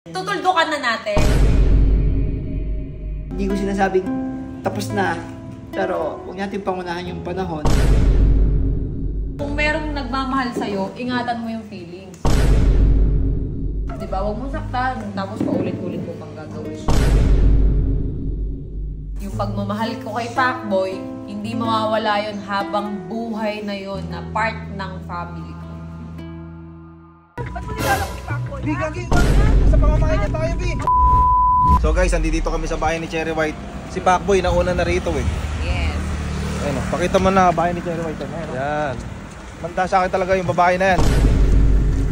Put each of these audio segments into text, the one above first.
Tutuldukan na natin. Hindi ko sinasabing tapos na, pero huwag natin pangunahan yung panahon. Kung merong nagmamahal sa'yo, ingatan mo yung feelings. Diba? Huwag mo saktan, tapos paulit-ulit mo pang gagawin. Yung pagmamahal ko kay Pacboy, hindi mawawala yun habang buhay na yun na part ng family ko. Ba't mo nilalak si Pacboy? Bi, gagi! Sa pamamahay na tayo, Bi! So guys, andito kami sa bahay ni Cherry White. Si Pacboy nauna na rito eh. Yes. Ayun o, pakita mo na bahay ni Cherry White. Ayun, yan. Manta sa akin talaga yung babae na yan.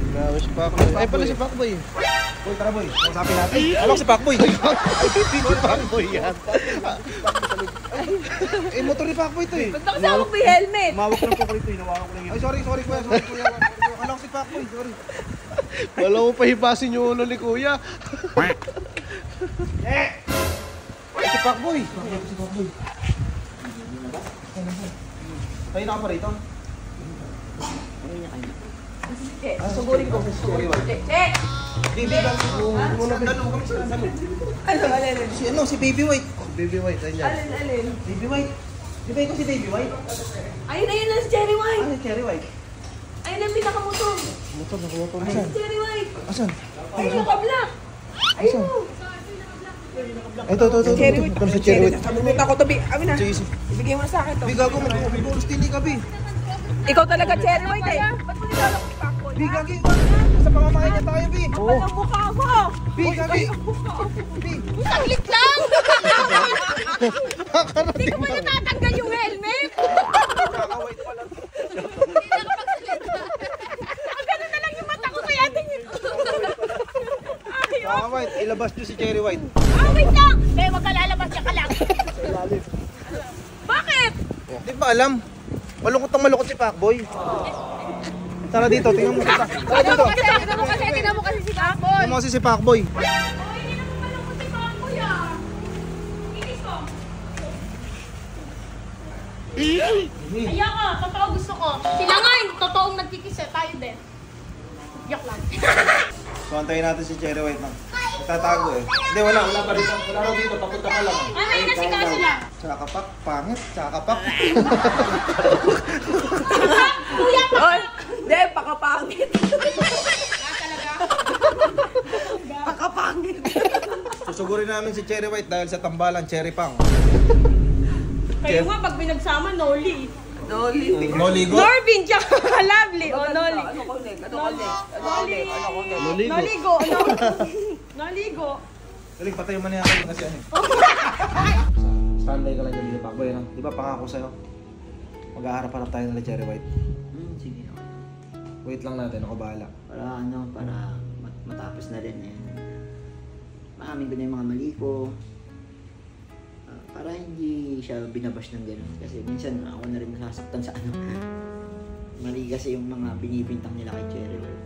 Grabe si Pacboy. Ay pala si Pacboy. Boy, tara boy. Kausapin natin. Alam ko si Pacboy. Si Pacboy yan. Eh, motor ni Pacboy to eh. Ba't nakasama mo yung helmet? Mawak lang po ko rito. Inawakan ko lang yun. Ay, sorry kuya. Sorry kuya. Alam ko si Pacboy. Sorry. Wala mo pahibasin yung ulo ni kuya. Eh! Si Pacboy. Si Pacboy. Tayo na ka pa rito? Sugurin ko. Check! Baby White. Dalawa kami sila. Alin? Si Baby White. Baby White, ayan. Alin? Baby White. Di ba ikaw si Baby White? Ayun na si Cherry White. Ano si Cherry White? Ayun ang pinakamotor. Motor na kumotor. Ayun si Cherry White. Asan? Ayun yung kablock. Ayun mo. Ito. Cherry White. Ito si Cherry White. Sabunutan ko to, Bi. Amin na. Sige. Ibigay mo na sa akin to. Bi, gago. May bonus din ka, Bi. Ikaw talaga Cherry White eh. Ba't mo nilalak si Pacboy? Bi, gagi. Sa pamamahay na tayo, Bi. Kapal ang mukha mo. Bi, gagi. Bi. Saglit lang! Hindi ko ba natatanggal yung helmet? Kaka-white pala. Ang gano'n na lang yung mata ko kaya din yun. Kaka-white. Ilabas nyo si Cherry White. Wait lang! Eh, wag ka lalabas ka lang. Bakit? Di ba alam? Malungkot si Pacboy. Tara dito, tingnan mo kita. Tara dito. Tingnan mo kasi si Pacboy. Tingnan mo kasi si Pacboy. Ayaw ka, totoo gusto ko. Sila nga yung totoong nagkikis eh, tayo din. Yak lang. So, antayin natin si Cherry White na. Nagtatago eh. Hindi, wala pa dito. Wala raw dito, papunta ka lang. Ay, nasikaso lang. Tsakapak, pangit, tsakapak. Kuya pa! Oy, hindi, pakapangit. Talaga? Pakapangit. Susugurin namin si Cherry White dahil sa tambalan, Cherry Pang. Kayo nga, pag binagsama, Noli. Noligo? Norvin, tsaka Lovely. O, Noli. Ano connect? Noligo. Noligo. Galing, patay mo na yan kasi ano eh. Standby ka lang dyan dito, Pacboy. Di ba pangako sa'yo? Mag-aharap-harap tayo nila Cherry White. Sige. Wait lang natin, ako bahala. Para matapos na rin eh. Maamin ko na yung mga mali ko. Para hindi siya binabash ng gano'n. Kasi minsan ako na rin nasasaktan sa ano. Mali kasi yung mga binibintang nila kay Cherry White.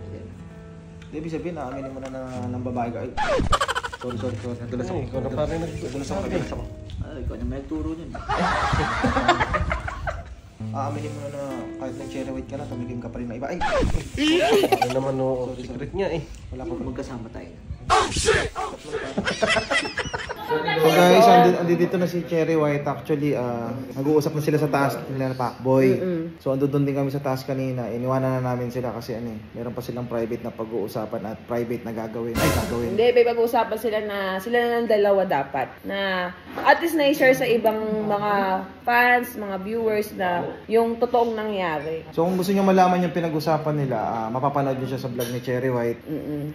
Ibig sabihin, naaminin mo na ng babae ka. Ay, sorry. Nadulas ako. Ikaw na parang Nadulas ako. Ikaw naman nagturo nun. Aaminin mo na kahit ng Cherry White ka na, tumigim ka pa rin na iba. Ay! Ano naman no, secret niya eh. Wala pa. Magkasama tayo. So guys, andito na si Cherry White. Actually, nag-uusap na sila sa taas nila na Pacboy. So andun din kami sa taas kanina. Iniwanan na namin sila kasi meron pa silang private na pag-uusapan at private na gagawin. Hindi, may pag-uusapan sila na ng dalawa dapat. Na at least na-share sa ibang mga fans, mga viewers na yung totoong nangyari. So kung gusto nyo malaman yung pinag-usapan nila, mapapanood nyo siya sa vlog ni Cherry White.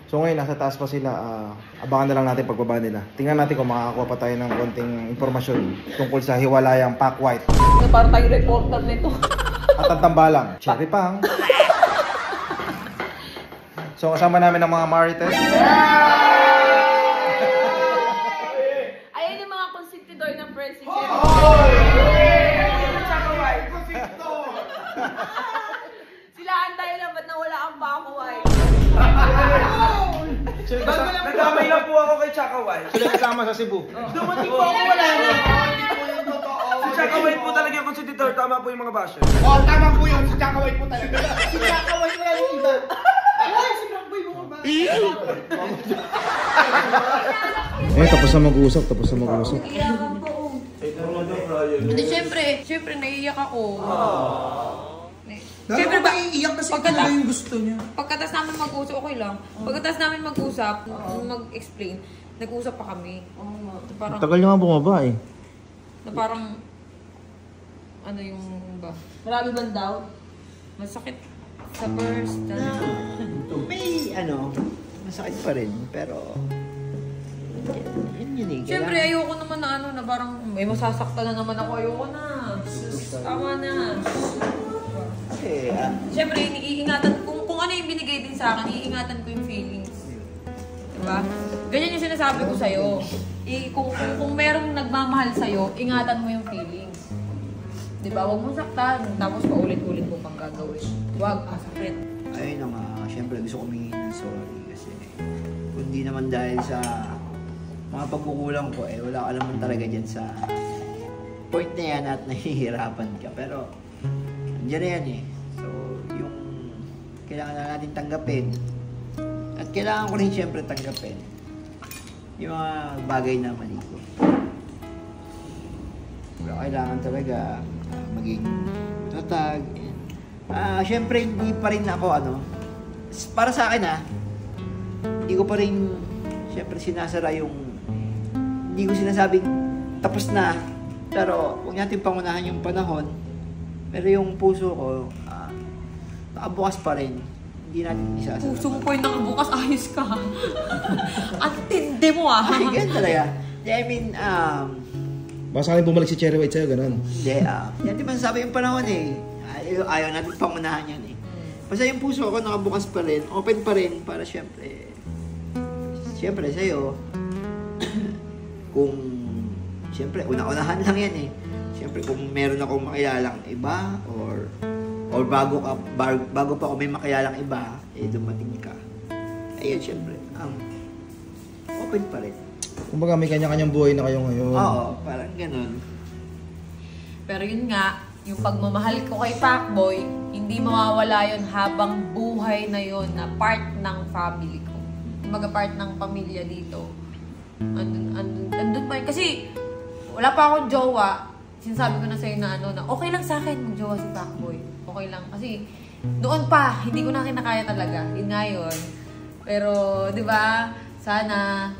So ngayon, nasa taas pa sila. Abangan na lang natin pagbaba nila. Tingnan natin kung makakakuha pa tayo ng konting impormasyon tungkol sa hiwalayang Pac White. Parang tayong reporter nito. At ang tambalang, Cherry Pang. So kasama namin ang mga Marites. Ayan yung mga konsentidor ng friends ni Cherry. Sila antay lang, ba't nawala ang Paco White? Nagkamay lang po ako kay Chaka White. Sila kasama sa Cebu. Dumating po ako wala na. Si Chaka White po talaga yung consider. Tama po yung mga basher. Oo, tama po yun. Si Chaka White po talaga. Si Chaka White wala yung iba. Ay, si Pacboy mo ba? Tapos na mag-usap. Iyakan po. Hindi, syempre, naiiyak ako. Siyempre ba, iiyak kasi ito na yung gusto niya. Pagkatas namin mag-usap, okay lang. Pagkatas namin mag-usap, mag-explain, nag-usap pa kami. Parang, Tagal nyo nga bumaba eh. na parang, ano yung ba? Marami bang doubt? Masakit sa first. May masakit pa rin. Pero, yun eh. Siyempre, ayoko naman na na parang may masasaktan na naman ako. Ayoko na. Tama na. Kasi, Siyempre, iingatan, kung ano yung binigay din sa akin, iingatan ko yung feelings. Diba? Ganyan yung sinasabi ko sa'yo. Kung merong nagmamahal sa'yo, ingatan mo yung feelings. Diba? Huwag mo saktan, tapos paulit-ulit mo pang gagawin. Huwag, masakit. ayun na nga, syempre gusto ko humingi ng sorry. Kasi, kundi naman dahil sa mga pagkukulang ko, wala ka naman talaga dyan sa point na yan at nahihirapan ka. Pero, andyan na yan eh. So, yung kailangan na natin tanggapin. At kailangan ko rin syempre tanggapin yung mga bagay na mali ko. Pero kailangan talaga maging tatag. Syempre hindi pa rin ako para sa akin hindi ko pa rin syempre sinasara hindi ko sinasabing tapos na. Pero huwag natin pangunahan yung panahon. Pero yung puso ko, nakabukas pa rin. Hindi natin isasara. Puso mo po yung nakabukas, ayos ka. Ang tindi mo Ay, ganun talaga. I mean, Baka sakaling bumalik si Cherry White sa'yo, ganun. hindi, yan di man sabi yung panahon eh. Ayaw natin pangunahan yan eh. Basta yung puso ko nakabukas pa rin, open pa rin para syempre sa'yo, kung syempre, una-unahan lang yan eh. Siyempre, kung meron akong makilalang iba or bago pa ako may makilalang iba, dumating ka. Ayun, siyempre, open pa rin. Kumbaga may kanya-kanyang buhay na kayo ngayon. Oo, parang ganun. Pero yun nga, yung pagmamahal ko kay Pacboy, hindi mawawala yun habang buhay na yun na part ng family ko. Kumbaga part ng pamilya dito. Andun pa yun. Kasi wala pa akong jowa. Sinasabi ko na sa'yo na na okay lang sa akin mag-jowa si Pacboy. Okay lang. Kasi doon pa, hindi ko na kinakaya talaga. Yun nga yun. Pero, di ba, sana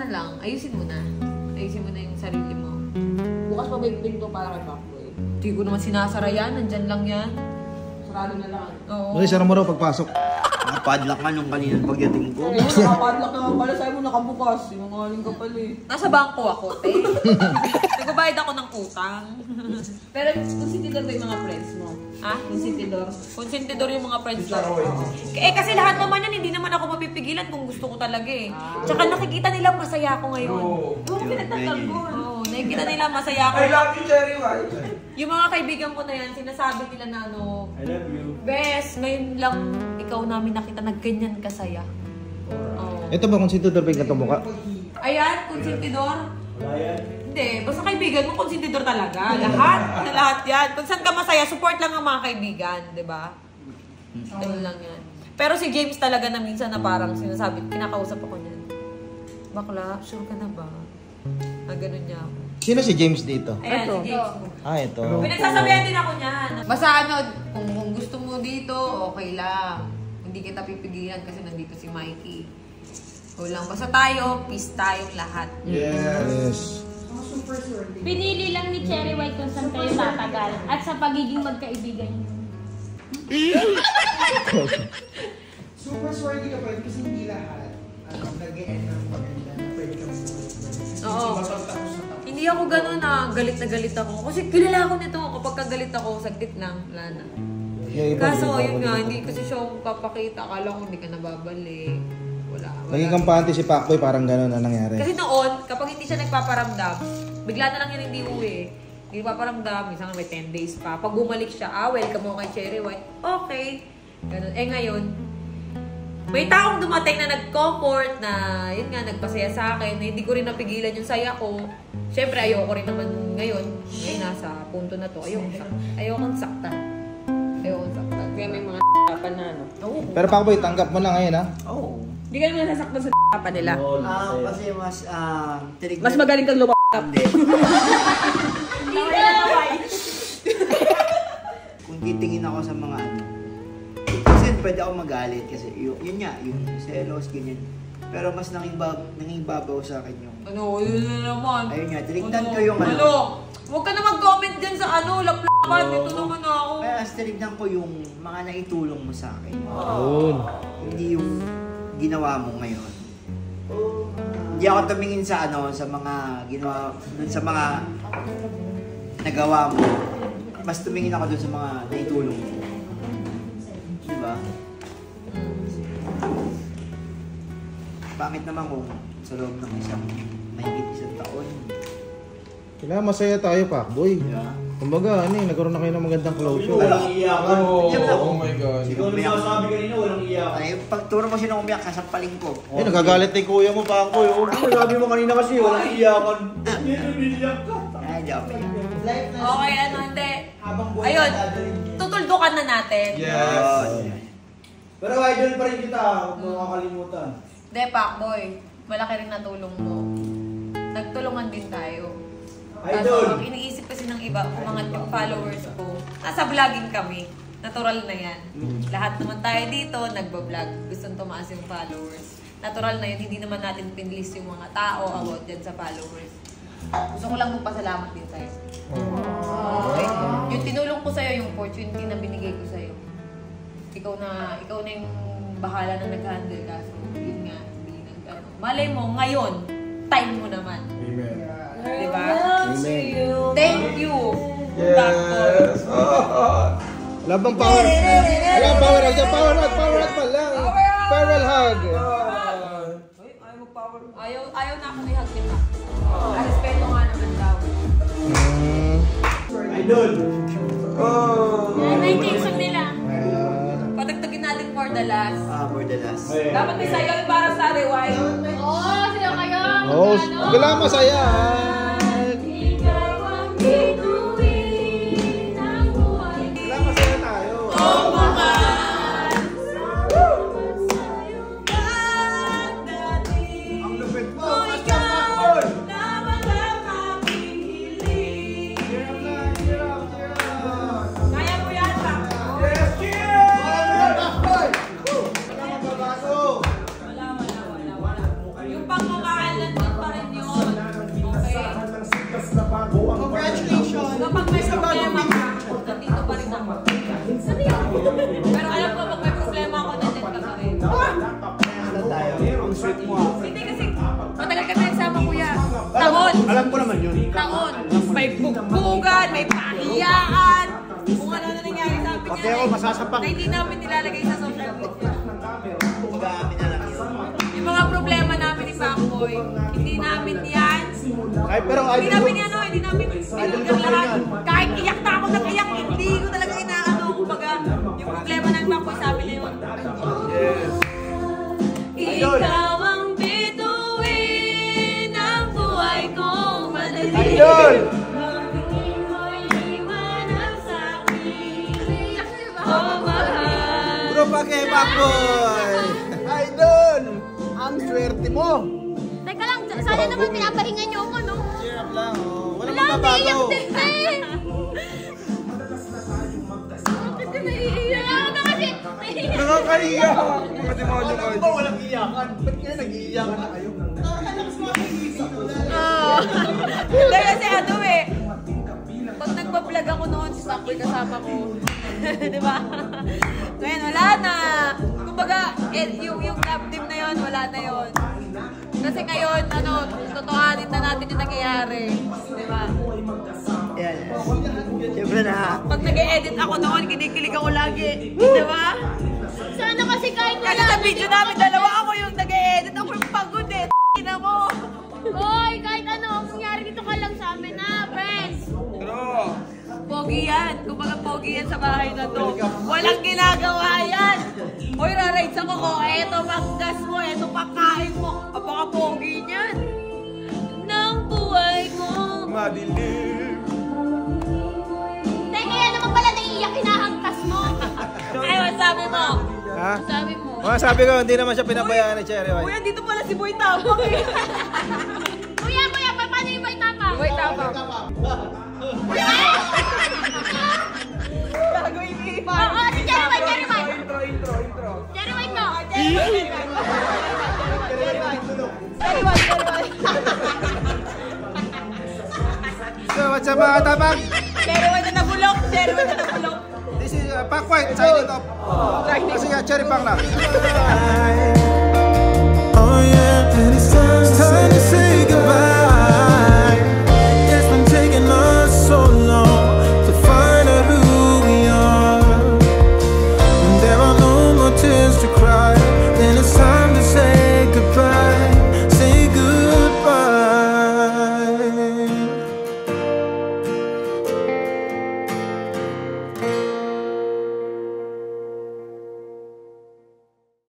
lang, ayusin mo na. Ayusin mo na yung sarili mo. Bukas pa ba yung pinto para kay Pacboy? Hindi ko naman sinasara yan. Nandyan lang yan. Sarado na lang. Oo. Okay, sarang mo raw pagpasok. Nakapadlock nga nung kanina pagdating ko. Ayun, nakapadlock naman pala. Sa'yo mo nakabukas. Sinungaling ka pala eh. Nasa bangko ako, te. Nagbabayad ako ng utang. Pero konsentidor ba yung mga friends mo? Ha? Konsentidor? Konsentidor yung mga friends ko. Kasi lahat naman yan, hindi naman ako mapipigilan kung gusto ko talaga eh. Tsaka nakikita nila masaya ako ngayon. Oo, pinagtatanggol. Oo, nakikita nila masaya ako. I love you, Cherry White. Yung mga kaibigan ko na yan, sinasabi nila na I love you. Bes, ngayon lang ikaw namin nakita na ganyan kasaya. Oo. Ito ba kung sino ba yung katong mukha? Ayan, konsentidor. Hindi, basta kaibigan mo, konsentidor talaga. Lahat yan. Kung saan ka masaya, support lang ang mga kaibigan, di ba? Ganun lang yan. Pero si James talaga na minsan na parang sinasabi, kinakausap ako niyan. Bakla, sure ka na ba? Ganun niya ako. Sino si James dito? Ayan, si James. Ito. Pinagsasabihan din ako niyan. Basta kung gusto mo dito, okay lang. Hindi kita pipigilan kasi nandito si Mikey. O lang, basta tayo, peace tayong lahat. Yes. Pinili lang ni Cherry White kung saan kayo tatagal at sa pagiging magkaibigan niyo. Super swordy ka pa rin kasi hindi lahat nag-e-end ng maganda na pwede kang Oo. Hindi ako ganun na galit ako. Kasi kilala ko nito. Kapag kagalit ako, saglit lang. Wala na. Kaso, yun nga, hindi kasi siya papakita. Akala ko hindi ka nababalik. Wala. Naging kampante si Pacboy, parang gano'n na nangyari. Kasi noon, kapag hindi siya nagpaparamdam, bigla na lang yun hindi uwi. Hindi paparamdam, minsan may 10 days pa. Pag bumalik siya, welcome mo kay Cherry White. Okay. Ganun. Ngayon, may taong dumating na nag-comfort na, yun nga, nagpasaya sa akin, na hindi ko rin napigilan yung saya ko. Siyempre, ayoko rin naman ngayon nasa punto na to, ayokong saktan. Kaya may mga kapan na, no? Pero Pakboy, tanggap mo na ngayon, ha? Oo. Hindi ka naman nasasaktan sa kapan nila. Kasi mas, tinignan. Mas magaling kang lumap. Hindi. Kung titingin ako sa mga ano, kasi pwede ako magalit kasi yun nga, yung selos, ganyan. Pero mas nangingibabaw sa akin yung... Ano, yun na naman. Ayun nga, tinignan ko yung ano. Ano? Huwag ka na mag-comment dyan sa ano, laplapan. Dito naman ako. Kaya tinignan ko yung mga naitulong mo sa akin. Yun. Hindi yung ginawa mo ngayon. Hindi ako tumingin sa ano, sa mga ginawa, dun sa mga nagawa mo. Mas tumingin ako dun sa mga naitulong mo. Diba? Pangit naman kung sa loob ng mahigit isang taon. Kailangan masaya tayo, Pakboy. Diba? Kumbaga, nagkaroon na kayo ng magandang closure. Walang iyakan. Oh my God. Ikaw na masasabi kanina, walang iyakan. Ay, pagturo mo siya ng umiyak, kasampalin ko. Nagagalit na yung kuya mo, Pakboy. Sabi mo kanina kasi, walang iyakan. Ay, di ako iyak. Okay, ano, hindi. Ayun, tutuldukan na natin. Yes. Pero idol pa rin kita, huwag mo makakalimutan. Hindi, Pakboy. Malaki rin natulong mo. Nagtulungan din tayo. Kaso, ang iniisip kasi ng iba, umangat yung followers ko. Nasa vlogging kami. Natural na yan. Lahat naman tayo dito, nagbablog. Gustong tumaas yung followers. Natural na yun. Hindi naman natin pinlist yung mga tao about dyan sa followers. Gusto ko lang magpasalamat din sa'yo. Okay? Yung tinulong ko sa'yo, yung opportunity na binigay ko sa'yo. Ikaw na yung bahala na nag-handle ka. So, yun nga. Malay mo, ngayon, time mo naman. Amen. Diba? Amen. Thank you. Yes. Wala bang power? Wala power hug. Power hug pa lang. Farewell hug. Ayaw na ako ni hug kita. Respeto nga naman daw. Idol! Yan na yung tension nila. Patagtagin natin for the last. For the last. Dapat may sayaw yung para sa rewind. Oo, sila kayo. Oh, kailangan masaya. Ikaw ang bituin ng buhay. Kailangan masaya tayo. Oh, Ang lupit mo! kaya mo yan, Pak. Wala. Yung pagmamahal nandun pa rin yun. Okay? Congratulations! Kapag may problema ka, nandito pa rin ako. Pero alam ko, pag may problema ako, nandito ka pa rin. Ano tayo? Ang sweet mo Hindi kasi, matagal ka na nagsama, kuya. Taon. Alam ko naman yun. Taon. May bugbugan, may pahiyaan. Kung ano na nangyari sa amin Pati ako, yan. masasapak. Na hindi namin nilalagay sa social media. Mag-aamin na lang yun. Yung mga problema namin ni Pakboy, hindi namin yan. Ay, pero Hindi namin yan, no? Hindi namin binulgar lahat. Kahit iyak na ako ng iyak, hindi ko talaga inaano. Kumbaga, yung problema ng Pakboy sa amin na yun. Ikaw ang bituin ng buhay kong madali. Idol! Tingin mo'y liwanag sa'kin. Oh, mahal. Bro, pake, Pakboy! Idol! Ang swerte mo! Teka lang, sana naman pinapahingan niyo ako, no? Cheer up lang, oh. Walang Wala, magbabago. naiiyak din na eh. Bakit ka naiiyak? Kaya ka kasi, naiiyak. Nakakahiya. Pati mga Alam joke. ko walang iyakan. Ba't kaya nag-iiyakan na kayo? Oo. Hindi kasi ano eh. Pag nagpa-vlog ako noon, si Pakboy kasama ko. Di ba? Ngayon, wala na. Kumbaga, yung love team na yon, wala na yon. Kasi ngayon, totohanin na natin yung nangyayari. Di ba? Yan. Siyempre na. Pag nag-e-edit ako noon, kinikilig ako lagi. Di ba? Sana kasi kahit Kasi wala. sa video namin, dalawa ako yung nag-e-edit. Ako yung pagod eh. Ina mo. Hoy, kahit ano, ang nangyari dito ka lang sa amin na, friends. Pogi yan. Kumbaga pogi yan sa bahay na to. Walang ginagawa yan. Hoy, rarides ako ko. Eto panggas mo. Eto pagkain mo. Apaka pogi niyan. Nang buhay ko. Madilim. Teka, yan naman pala naiiyak, hinahangkas mo. Ay, mo? Ha? Sabi mo. Sabi ko, hindi naman siya pinabayaan ni Cherry White. Kuya, dito pala si Boy Tapang eh. Kuya, paano yung may tapang? Boy Tapang. Gagawin mo iba. Oo, si Cherry White. Intro. Cherry White no. So, what's up mga katapang? Cherry White na nabulok. This is Pac White, signing off. Kasi Cherry Pang na.